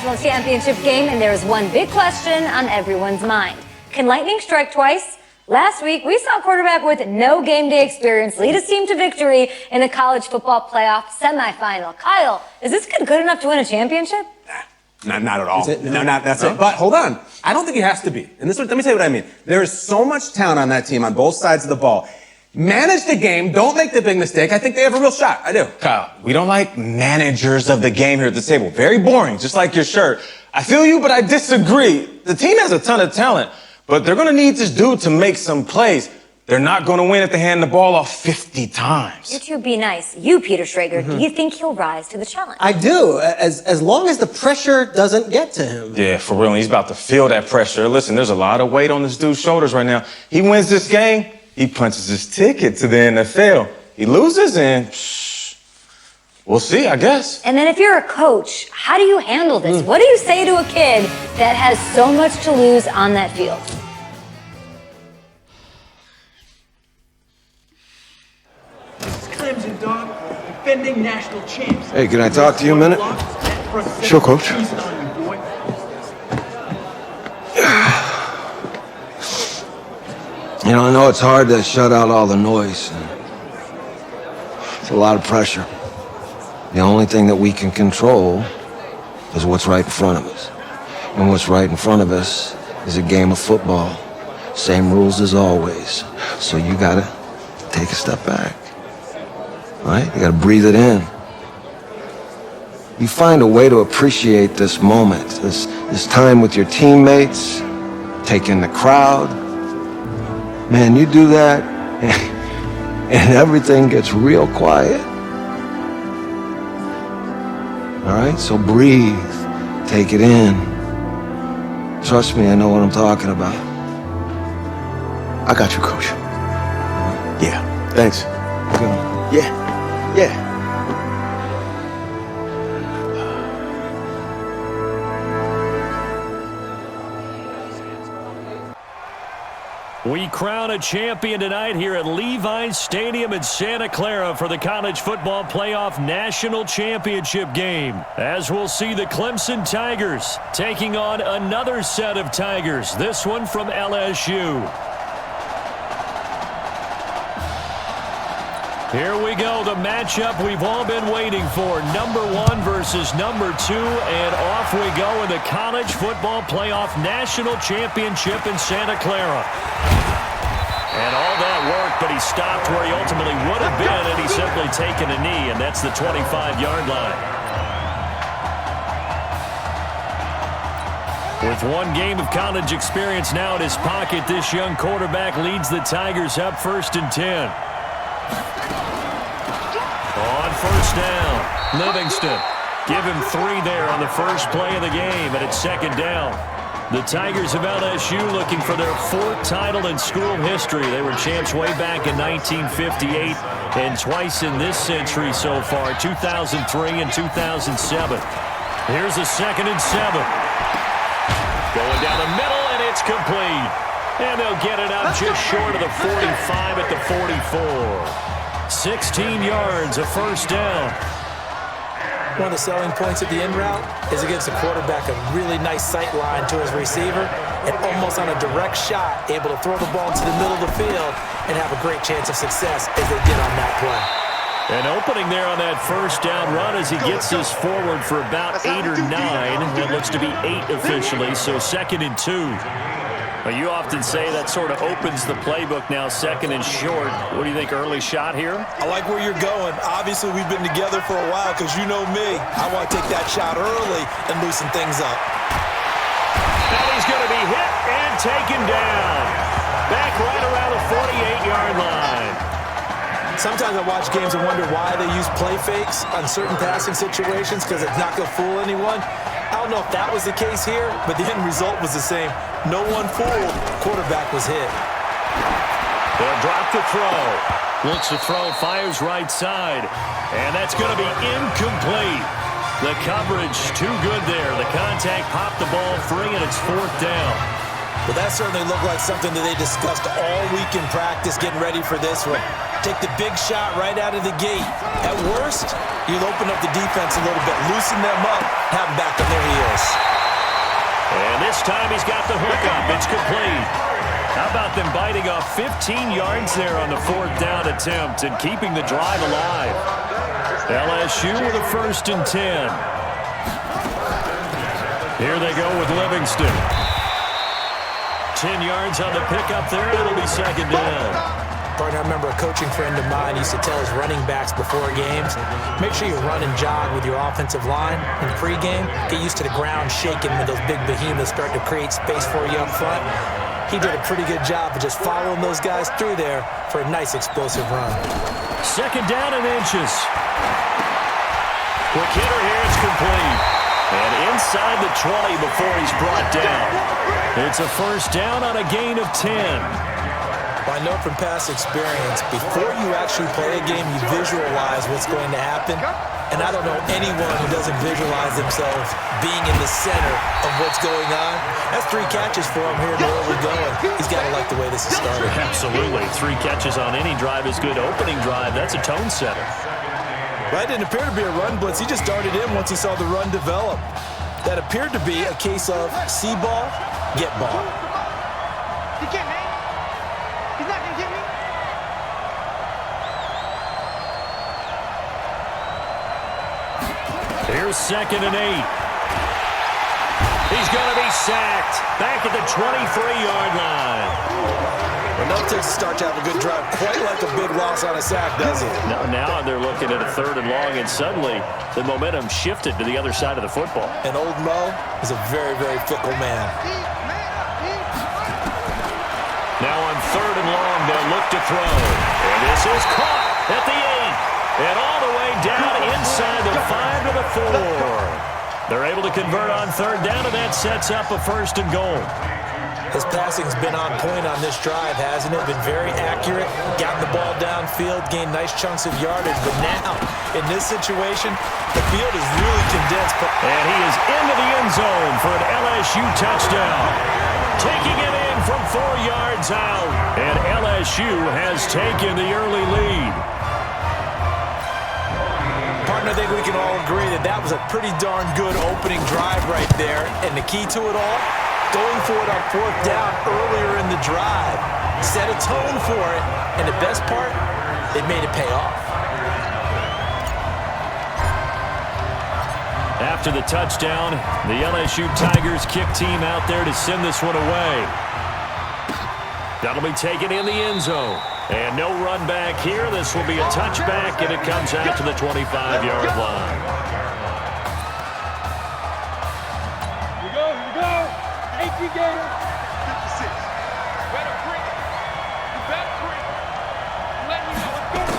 national championship game, and there is one big question on everyone's mind. Can lightning strike twice? Last week, we saw a quarterback with no game day experience lead his team to victory in the college football playoff semifinal. Kyle, is this kid good enough to win a championship? Not at all. That's it. But hold on. I don't think he has to be. And let me tell you what I mean. There is so much talent on that team on both sides of the ball. Manage the game. Don't make the big mistake. I think they have a real shot. I do. Kyle, we don't like managers of the game here at the table. Very boring, just like your shirt. I feel you, but I disagree. The team has a ton of talent, but they're going to need this dude to make some plays. They're not going to win if they hand the ball off 50 times. You two be nice. You, Peter Schrager, do you think he'll rise to the challenge? I do, as long as the pressure doesn't get to him. Yeah, for real. He's about to feel that pressure. Listen, there's a lot of weight on this dude's shoulders right now. He wins this game, he punches his ticket to the NFL. He loses, and we'll see, I guess. And then if you're a coach, how do you handle this? What do you say to a kid that has so much to lose on that field? Clemson, dog, defending national champs. Hey, can I talk to you a minute? Sure, Coach. You know, I know it's hard to shut out all the noise. It's a lot of pressure. The only thing that we can control is what's right in front of us. And what's right in front of us is a game of football. Same rules as always. So you gotta take a step back. All right? You gotta breathe it in. You find a way to appreciate this moment, this time with your teammates, take in the crowd. Man, you do that, and everything gets real quiet. All right? So breathe. Take it in. Trust me, I know what I'm talking about. I got you, Coach. Yeah, thanks. Good. Yeah. We crown a champion tonight here at Levi's Stadium in Santa Clara for the College Football Playoff National Championship game. As we'll see the Clemson Tigers taking on another set of Tigers, this one from LSU. Here we go, the matchup we've all been waiting for. Number 1 versus number 2, and off we go in the College Football Playoff National Championship in Santa Clara. And all that work, but he stopped where he ultimately would have been, and he's simply taken a knee, and that's the 25-yard line. With one game of college experience now in his pocket, this young quarterback leads the Tigers up 1st and 10. On 1st down, Livingston. Give him 3 there on the first play of the game, and it's 2nd down. The Tigers of LSU looking for their 4th title in school history. They were champs way back in 1958 and twice in this century so far, 2003 and 2007. Here's a 2nd and 7. Going down the middle, and it's complete. And they'll get it up just short of the 45 at the 44. 16 yards, a 1st down. One of the selling points of the in route is it gives the quarterback a really nice sight line to his receiver and almost on a direct shot, able to throw the ball into the middle of the field and have a great chance of success as they did on that play. An opening there on that 1st down run as he gets this forward for about 8 or 9. That looks to be 8 officially, so 2nd and 2. Well, you often say that sort of opens the playbook now, 2nd and short. What do you think, early shot here? I like where you're going. Obviously, we've been together for a while because you know me. I want to take that shot early and loosen things up. And he's going to be hit and taken down. Back right around the 48-yard line. Sometimes I watch games and wonder why they use play fakes on certain passing situations because it's not going to fool anyone. I don't know if that was the case here, but the end result was the same. No one fooled. Quarterback was hit. They'll drop the throw. Looks to throw, fires right side. And that's going to be incomplete. The coverage too good there. The contact popped the ball free, and it's 4th down. Well, that certainly looked like something that they discussed all week in practice, getting ready for this one. Take the big shot right out of the gate. At worst, you'll open up the defense a little bit, loosen them up, have them back on their heels. And this time he's got the hook up. It's complete. How about them biting off 15 yards there on the 4th down attempt and keeping the drive alive? LSU with a 1st and 10. Here they go with Livingston. 10 yards on the pickup there. It'll be 2nd down. Partner, I remember a coaching friend of mine used to tell his running backs before games, make sure you run and jog with your offensive line in pregame. Get used to the ground shaking when those big behemoths start to create space for you up front. He did a pretty good job of just following those guys through there for a nice explosive run. 2nd down and inches. Quick hitter here. It's complete. And inside the 20 before he's brought down. It's a 1st down on a gain of 10. Well, I know from past experience, before you actually play a game, you visualize what's going to happen. And I don't know anyone who doesn't visualize themselves being in the center of what's going on. That's 3 catches for him here in the early going. He's got to like the way this is started. Absolutely. 3 catches on any drive is good. Opening drive, that's a tone setter. That didn't appear to be a run blitz. He just darted in once he saw the run develop. That appeared to be a case of see ball, get ball. He can't, man. He's not going to get me. Here's 2nd and 8. He's going to be sacked. Back at the 23-yard line. Enough to start to have a good drive. Quite like a big loss on a sack, does it? Now they're looking at a 3rd and long, and suddenly the momentum shifted to the other side of the football. And old Mo is a very, very fickle man. Now on 3rd and long, they'll look to throw. And this is caught at the 8. And all the way down inside the 5 to the 4. They're able to convert on 3rd down, and that sets up a 1st and goal. His passing's been on point on this drive, hasn't it? Been very accurate, gotten the ball downfield, gained nice chunks of yardage. But now, in this situation, the field is really condensed. And he is into the end zone for an LSU touchdown. Taking it in from 4 yards out. And LSU has taken the early lead. Partner, I think we can all agree that that was a pretty darn good opening drive right there. And the key to it all, going for it on 4th down earlier in the drive. Set a tone for it, and the best part, they made it pay off. After the touchdown, the LSU Tigers kick team out there to send this one away. That'll be taken in the end zone. And no run back here. This will be a touchback, and it comes out to the 25-yard line. Here we go. 18 games. 56. Better bring it. You better bring it. Let me know it's good.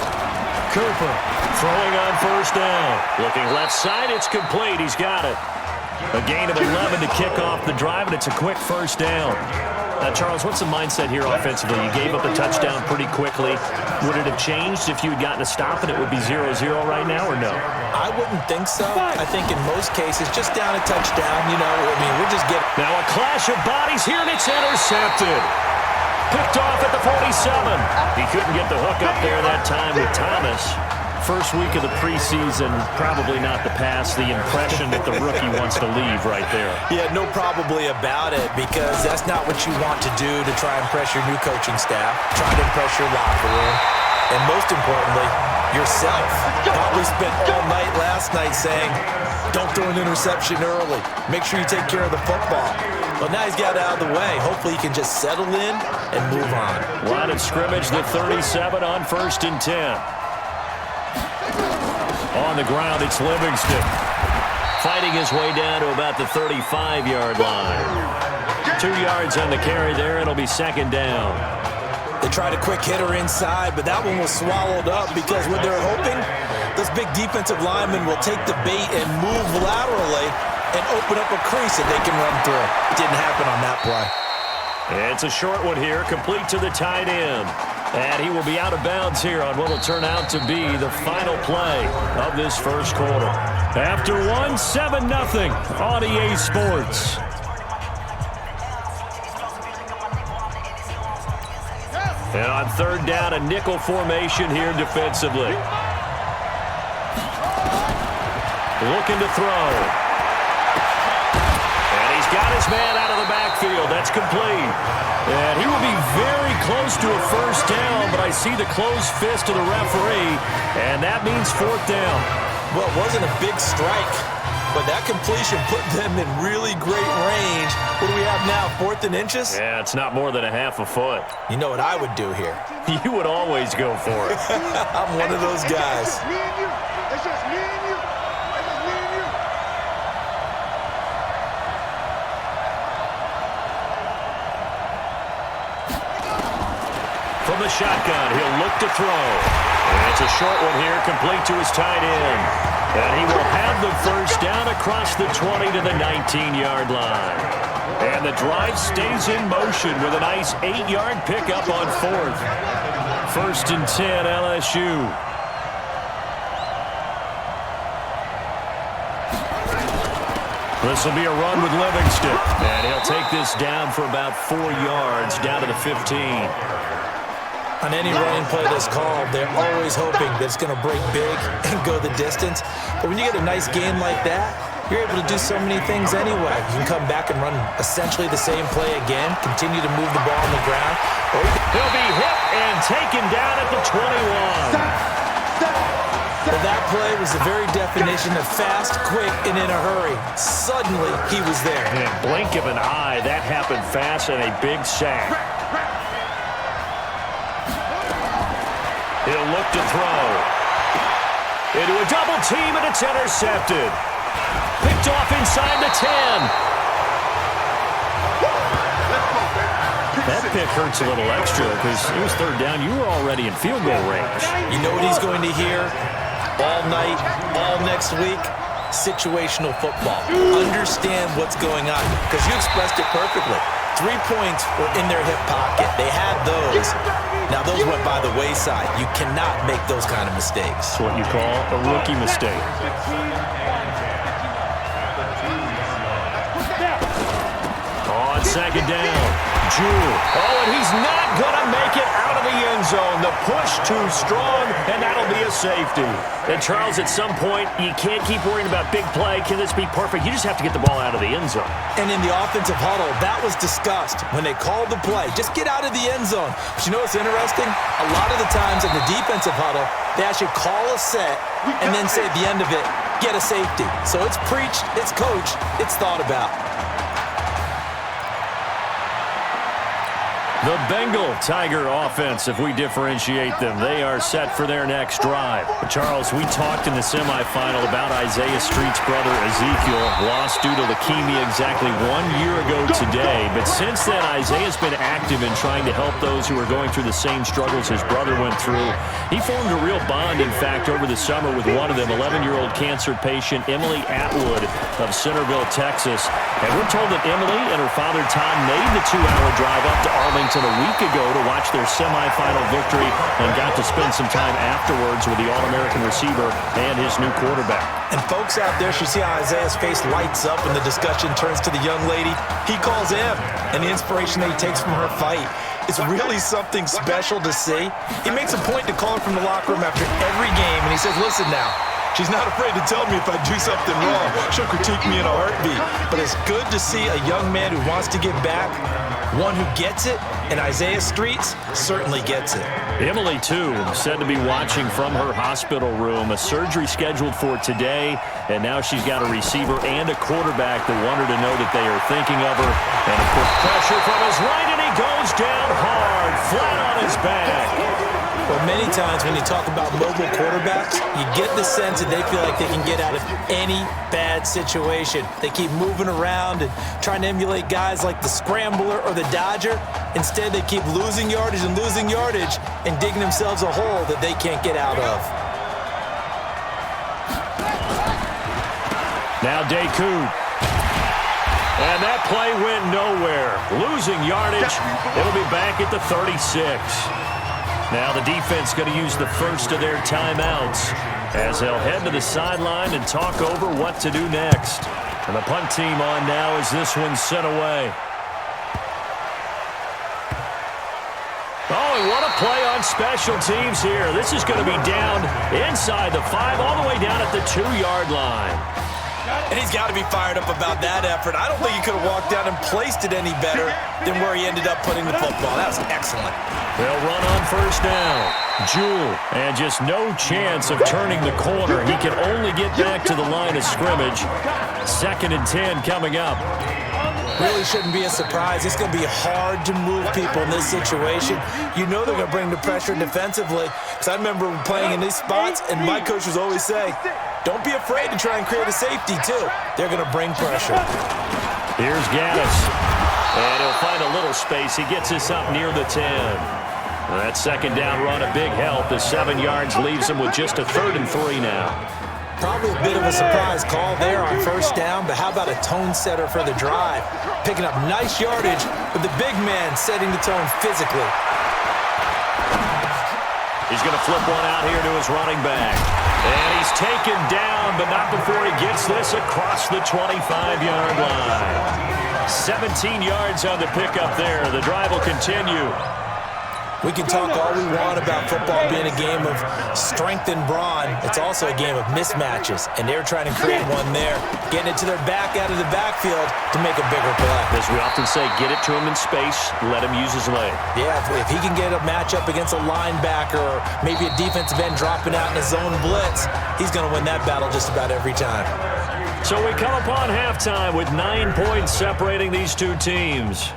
Cooper throwing on 1st down. Looking left side, it's complete. He's got it. A gain of 11 to kick off the drive, and it's a quick 1st down. Now, Charles, what's the mindset here offensively? You gave up a touchdown pretty quickly. Would it have changed if you had gotten a stop and it would be 0-0 right now, or no? I wouldn't think so. I think in most cases, just down a touchdown, you know, I mean, we're just getting... Now a clash of bodies here, and it's intercepted. Picked off at the 47. He couldn't get the hook up there that time with Thomas. First week of the preseason, probably not the pass, the impression that the rookie wants to leave right there. Yeah, no probably about it, because that's not what you want to do to try and impress your new coaching staff, try to impress your locker room, and most importantly, yourself. Probably spent all night last night saying, don't throw an interception early. Make sure you take care of the football. But now he's got it out of the way. Hopefully he can just settle in and move on. Line of scrimmage, the 37 on 1st and 10. On the ground, it's Livingston. Fighting his way down to about the 35-yard line. 2 yards on the carry there. It'll be 2nd down. They tried a quick hitter inside, but that one was swallowed up because what they're hoping, those big defensive linemen will take the bait and move laterally and open up a crease that they can run through. Didn't happen on that play. It's a short one here, complete to the tight end. And he will be out of bounds here on what will turn out to be the final play of this first quarter. After one, 7-0 on EA Sports. And on third down, a nickel formation here defensively. Looking to throw. And he's got his man out of the backfield. That's complete. And he will be very close to a first down, but I see the closed fist of the referee, and that means fourth down. Well, it wasn't a big strike, but that completion put them in really great range. What do we have now, 4th and inches? Yeah, it's not more than a half a foot. You know what I would do here? You would always go for it. I'm one of those guys. Me and you. It's just me and you. It's just me and you. From the shotgun, he'll look to throw. And it's a short one here, complete to his tight end. And he will have the first down across the 20 to the 19-yard line. And the drive stays in motion with a nice 8-yard pickup on 4th. 1st and 10, LSU. This will be a run with Livingston. And he'll take this down for about 4 yards, down to the 15. On any running play that's called, they're always hoping that it's going to break big and go the distance. But when you get a nice gain like that, you're able to do so many things anyway. You can come back and run essentially the same play again, continue to move the ball on the ground. Or he'll be hit and taken down at the 21. Well, that play was the very definition of fast, quick, and in a hurry. Suddenly, he was there. In a blink of an eye, that happened fast and a big sack. He'll look to throw. Into a double team, and it's intercepted. Picked off inside the 10. That pick hurts a little extra because it was third down. You were already in field goal range. You know what he's going to hear all night, all next week? Situational football. Understand what's going on because you expressed it perfectly. 3 points were in their hip pocket. They had those. Now, those went by the wayside. You cannot make those kind of mistakes. That's what you call a rookie mistake. On second down, Jewell. Oh, and he's not going to make it out of the end zone. The push too strong, and that'll be a safety. And, Charles, at some point, you can't keep worrying about big play. Can this be perfect? You just have to get the ball out of the end zone. And in the offensive huddle, that was discussed when they called the play. Just get out of the end zone. But you know what's interesting? A lot of the times in the defensive huddle, they actually call a set and then say at the end of it, get a safety. So it's preached, it's coached, it's thought about. The Bengal Tiger offense, if we differentiate them, they are set for their next drive. Charles, we talked in the semifinal about Isaiah Street's brother Ezekiel, lost due to leukemia exactly 1 year ago today. But since then, Isaiah's been active in trying to help those who are going through the same struggles his brother went through. He formed a real bond, in fact, over the summer with one of them, 11-year-old cancer patient Emily Atwood of Centerville, Texas. And we're told that Emily and her father Tom made the 2-hour drive up to Arlington a week ago to watch their semifinal victory and got to spend some time afterwards with the All-American receiver and his new quarterback. And folks out there should see how Isaiah's face lights up when the discussion turns to the young lady. He calls him, and the inspiration that he takes from her fight. It's really something special to see. He makes a point to call her from the locker room after every game, and he says, listen now, she's not afraid to tell me if I do something wrong. She'll critique me in a heartbeat. But it's good to see a young man who wants to give back, one who gets it, and Isaiah Streets certainly gets it. Emily, too, said to be watching from her hospital room. A surgery scheduled for today, and now she's got a receiver and a quarterback that want her to know that they are thinking of her. And a quick pressure from his right, and he goes down hard, flat on his back. Well, many times when you talk about mobile quarterbacks, you get the sense that they feel like they can get out of any bad situation. They keep moving around and trying to emulate guys like the Scrambler or the Dodger. Instead, they keep losing yardage and digging themselves a hole that they can't get out of. Now Deku. And that play went nowhere. Losing yardage. It'll be back at the 36. Now the defense going to use the first of their timeouts as they'll head to the sideline and talk over what to do next. And the punt team on now as this one's sent away. Oh, and what a play on special teams here. This is going to be down inside the 5, all the way down at the 2-yard line. And he's got to be fired up about that effort. I don't think he could have walked down and placed it any better than where he ended up putting the football. That was excellent. They'll run on first down. Jewell, and just no chance of turning the corner. He can only get back to the line of scrimmage. 2nd and 10 coming up. Really shouldn't be a surprise. It's going to be hard to move people in this situation. You know they're going to bring the pressure defensively. Because I remember playing in these spots, and my coaches always say, don't be afraid to try and create a safety, too. They're going to bring pressure. Here's Gaddis. And he'll find a little space. He gets us up near the 10. That 2nd down run, a big help. The 7 yards leaves him with just a 3rd and 3 now. Probably a bit of a surprise call there on first down, but how about a tone setter for the drive? Picking up nice yardage, but the big man setting the tone physically. He's going to flip one out here to his running back. And he's taken down, but not before he gets this across the 25-yard line. 17 yards on the pickup there. The drive will continue. We can talk all we want about football being a game of strength and brawn. It's also a game of mismatches, and they're trying to create one there, getting it to their back out of the backfield to make a bigger play. As we often say, get it to him in space, let him use his leg. Yeah, if he can get a matchup against a linebacker or maybe a defensive end dropping out in a zone blitz, he's going to win that battle just about every time. So we come upon halftime with 9 points separating these two teams.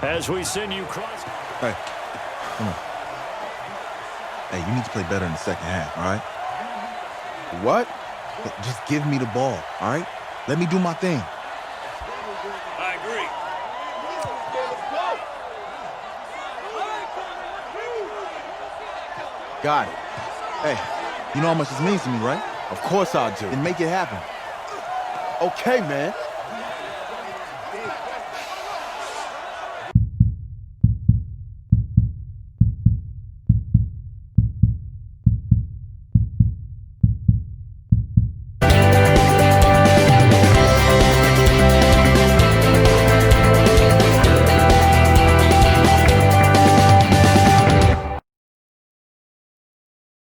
As we send you cross... Hey. Come on. Hey, you need to play better in the second half, all right? What? Just give me the ball, all right? Let me do my thing. I agree. Got it. Hey, you know how much this means to me, right? Of course I do. Then make it happen. Okay, man.